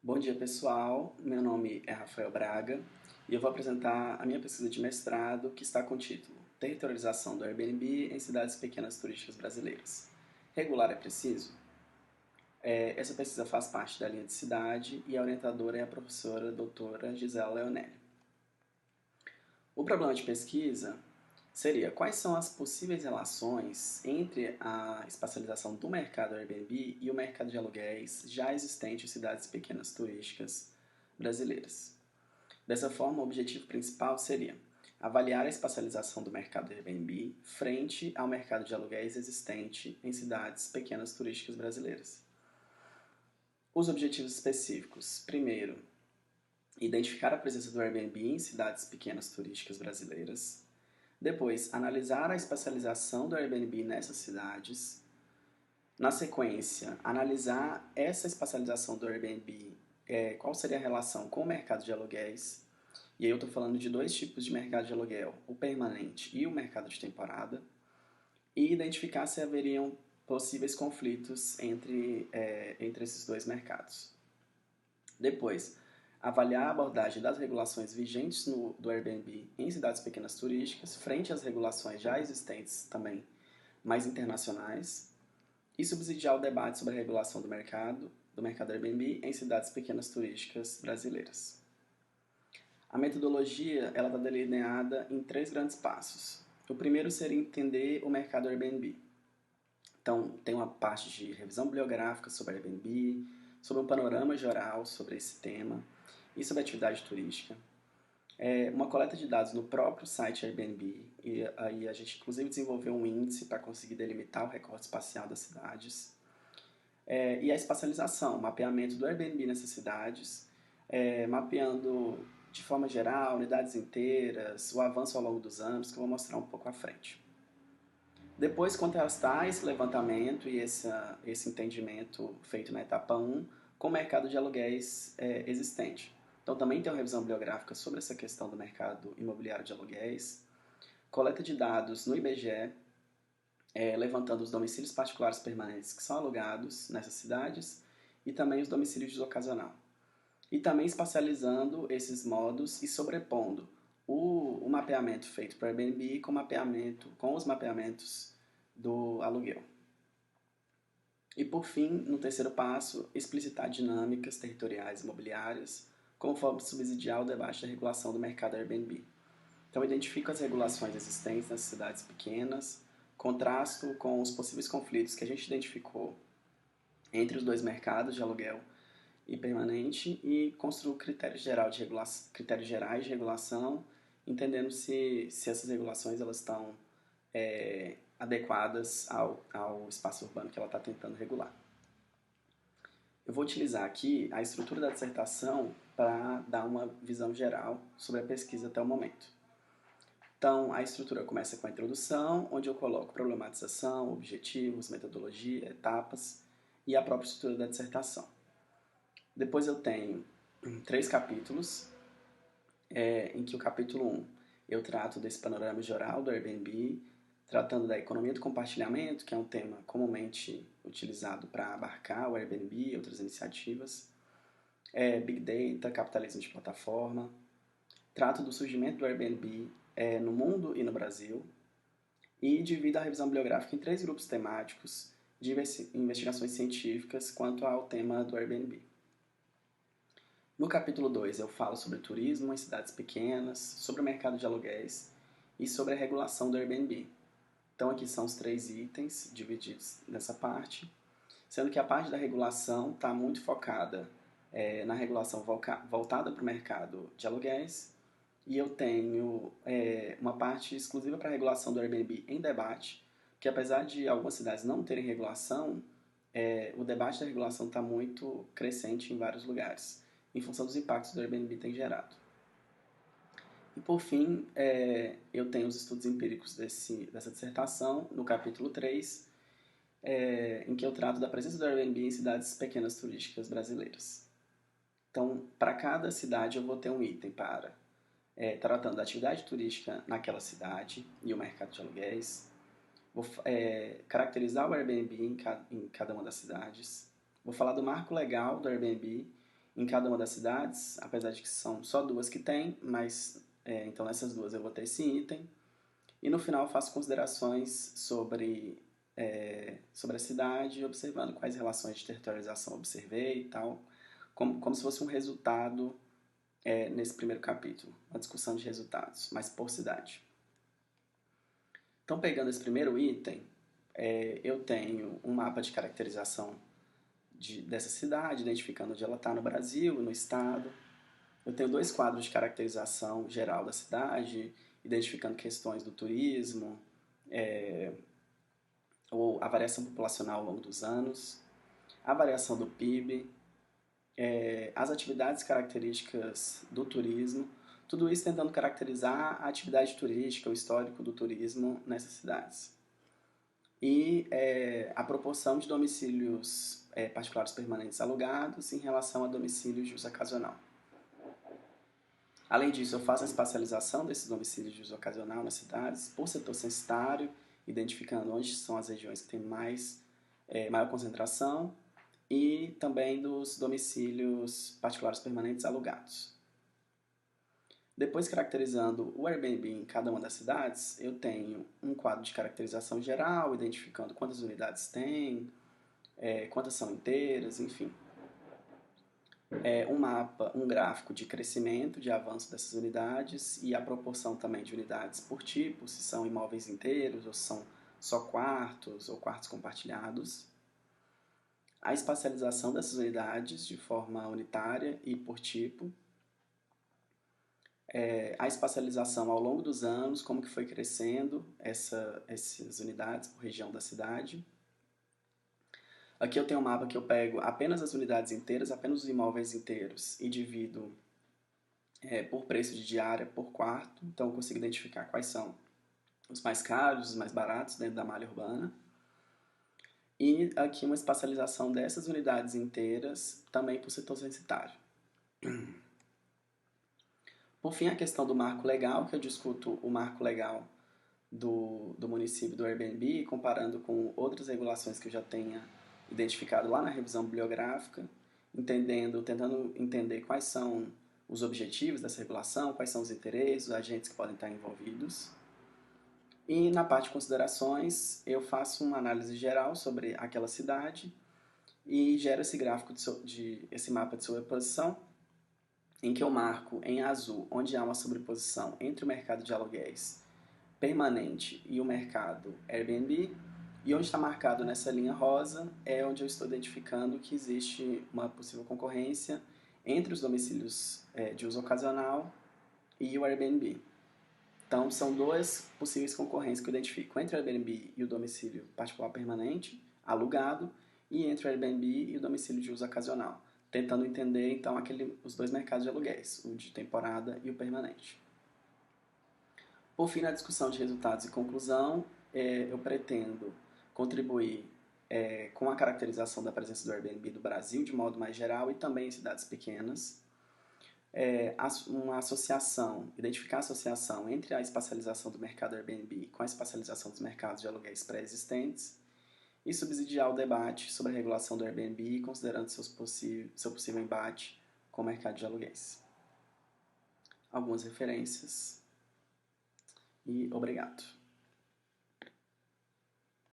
Bom dia, pessoal. Meu nome é Rafael Braga e eu vou apresentar a minha pesquisa de mestrado que está com o título Territorialização do Airbnb em cidades pequenas turísticas brasileiras. Regular é preciso? Essa pesquisa faz parte da linha de cidade e a orientadora é a professora doutora Gisela Leonelli. O problema de pesquisa seria quais são as possíveis relações entre a espacialização do mercado Airbnb e o mercado de aluguéis já existente em cidades pequenas turísticas brasileiras. Dessa forma, o objetivo principal seria avaliar a espacialização do mercado Airbnb frente ao mercado de aluguéis existente em cidades pequenas turísticas brasileiras. Os objetivos específicos. Primeiro, identificar a presença do Airbnb em cidades pequenas turísticas brasileiras. Depois, analisar a espacialização do Airbnb nessas cidades. Na sequência, analisar essa espacialização do Airbnb, qual seria a relação com o mercado de aluguéis. E aí eu estou falando de dois tipos de mercado de aluguel, o permanente e o mercado de temporada. E identificar se haveriam possíveis conflitos entre esses dois mercados. Depois, avaliar a abordagem das regulações vigentes do Airbnb em cidades pequenas turísticas, frente às regulações já existentes também, mais internacionais, e subsidiar o debate sobre a regulação do mercado Airbnb em cidades pequenas turísticas brasileiras. A metodologia ela está delineada em três grandes passos. O primeiro seria entender o mercado Airbnb. Então, tem uma parte de revisão bibliográfica sobre Airbnb, sobre um panorama geral sobre esse tema e sobre a atividade turística. Uma coleta de dados no próprio site Airbnb, e aí a gente inclusive desenvolveu um índice para conseguir delimitar o recorte espacial das cidades. E a espacialização, o mapeamento do Airbnb nessas cidades, mapeando de forma geral, unidades inteiras, o avanço ao longo dos anos, que eu vou mostrar um pouco à frente. Depois, contrastar esse levantamento e esse entendimento feito na etapa 1 com o mercado de aluguéis existente. Então, também tem uma revisão bibliográfica sobre essa questão do mercado imobiliário de aluguéis, coleta de dados no IBGE, levantando os domicílios particulares permanentes que são alugados nessas cidades e também os domicílios de uso ocasional. E também espacializando esses modos e sobrepondo o mapeamento feito para o Airbnb com os mapeamentos do aluguel. E por fim, no terceiro passo, explicitar dinâmicas territoriais imobiliárias como forma de subsidiar o debate da regulação do mercado Airbnb. Então, identifico as regulações existentes nas cidades pequenas, contrasto com os possíveis conflitos que a gente identificou entre os dois mercados de aluguel e permanente e construo critérios gerais de regulação, entendendo se essas regulações elas estão adequadas ao espaço urbano que ela está tentando regular. Eu vou utilizar aqui a estrutura da dissertação para dar uma visão geral sobre a pesquisa até o momento. Então, a estrutura começa com a introdução, onde eu coloco problematização, objetivos, metodologia, etapas e a própria estrutura da dissertação. Depois eu tenho 3 capítulos, em que o capítulo 1 eu trato desse panorama geral do Airbnb, tratando da economia do compartilhamento, que é um tema comumente utilizado para abarcar o Airbnb e outras iniciativas, Big Data, capitalismo de plataforma, trato do surgimento do Airbnb no mundo e no Brasil, e divido a revisão bibliográfica em 3 grupos temáticos de investigações científicas quanto ao tema do Airbnb. No capítulo 2 eu falo sobre turismo em cidades pequenas, sobre o mercado de aluguéis e sobre a regulação do Airbnb. Então aqui são os 3 itens divididos nessa parte, sendo que a parte da regulação está muito focada na regulação voltada para o mercado de aluguéis, e eu tenho uma parte exclusiva para a regulação do Airbnb em debate, que apesar de algumas cidades não terem regulação, o debate da regulação está muito crescente em vários lugares, em função dos impactos do Airbnb tem gerado. E por fim, eu tenho os estudos empíricos dessa dissertação, no capítulo 3, em que eu trato da presença do Airbnb em cidades pequenas turísticas brasileiras. Então, para cada cidade eu vou ter um item para tratando da atividade turística naquela cidade e o mercado de aluguéis. Vou caracterizar o Airbnb em cada uma das cidades. Vou falar do marco legal do Airbnb, em cada uma das cidades, apesar de que são só duas que tem, mas então nessas duas eu vou ter esse item. E no final eu faço considerações sobre a cidade, observando quais relações de territorialização observei e tal, como se fosse um resultado nesse primeiro capítulo, uma discussão de resultados, mas por cidade. Então, pegando esse primeiro item, eu tenho um mapa de caracterização dessa cidade, identificando onde ela está no Brasil, no estado. Eu tenho 2 quadros de caracterização geral da cidade, identificando questões do turismo, ou a variação populacional ao longo dos anos, a variação do PIB, as atividades características do turismo, tudo isso tentando caracterizar a atividade turística, o histórico do turismo nessas cidades. E a proporção de domicílios particulares permanentes alugados em relação a domicílios de uso ocasional. Além disso, eu faço a espacialização desses domicílios de uso ocasional nas cidades por setor censitário, identificando onde são as regiões que têm maior concentração, e também dos domicílios particulares permanentes alugados. Depois, caracterizando o Airbnb em cada uma das cidades, eu tenho um quadro de caracterização geral, identificando quantas unidades tem, quantas são inteiras, enfim. Um mapa, um gráfico de crescimento, de avanço dessas unidades e a proporção também de unidades por tipo, se são imóveis inteiros ou se são só quartos ou quartos compartilhados. A espacialização dessas unidades de forma unitária e por tipo. A espacialização ao longo dos anos, como que foi crescendo essas unidades por região da cidade. Aqui eu tenho um mapa que eu pego apenas as unidades inteiras, apenas os imóveis inteiros e divido por preço de diária por quarto. Então eu consigo identificar quais são os mais caros, os mais baratos dentro da malha urbana. E aqui uma espacialização dessas unidades inteiras também por setor censitário. Por fim, a questão do marco legal, que eu discuto o marco legal do município do Airbnb, comparando com outras regulações que eu já tenha identificado lá na revisão bibliográfica, tentando entender quais são os objetivos dessa regulação, quais são os interesses, os agentes que podem estar envolvidos. E na parte de considerações, eu faço uma análise geral sobre aquela cidade e gero esse gráfico, esse mapa de sobreposição, em que eu marco em azul onde há uma sobreposição entre o mercado de aluguéis permanente e o mercado Airbnb, e onde está marcado nessa linha rosa é onde eu estou identificando que existe uma possível concorrência entre os domicílios de uso ocasional e o Airbnb. Então, são duas possíveis concorrências que eu identifico entre o Airbnb e o domicílio particular permanente, alugado, e entre o Airbnb e o domicílio de uso ocasional, tentando entender, então, os 2 mercados de aluguéis, o de temporada e o permanente. Por fim, na discussão de resultados e conclusão, eu pretendo contribuir com a caracterização da presença do Airbnb do Brasil de modo mais geral e também em cidades pequenas. Uma associação, identificar a associação entre a espacialização do mercado Airbnb com a espacialização dos mercados de aluguéis pré-existentes e subsidiar o debate sobre a regulação do Airbnb, considerando seu possível embate com o mercado de aluguéis. Algumas referências e obrigado.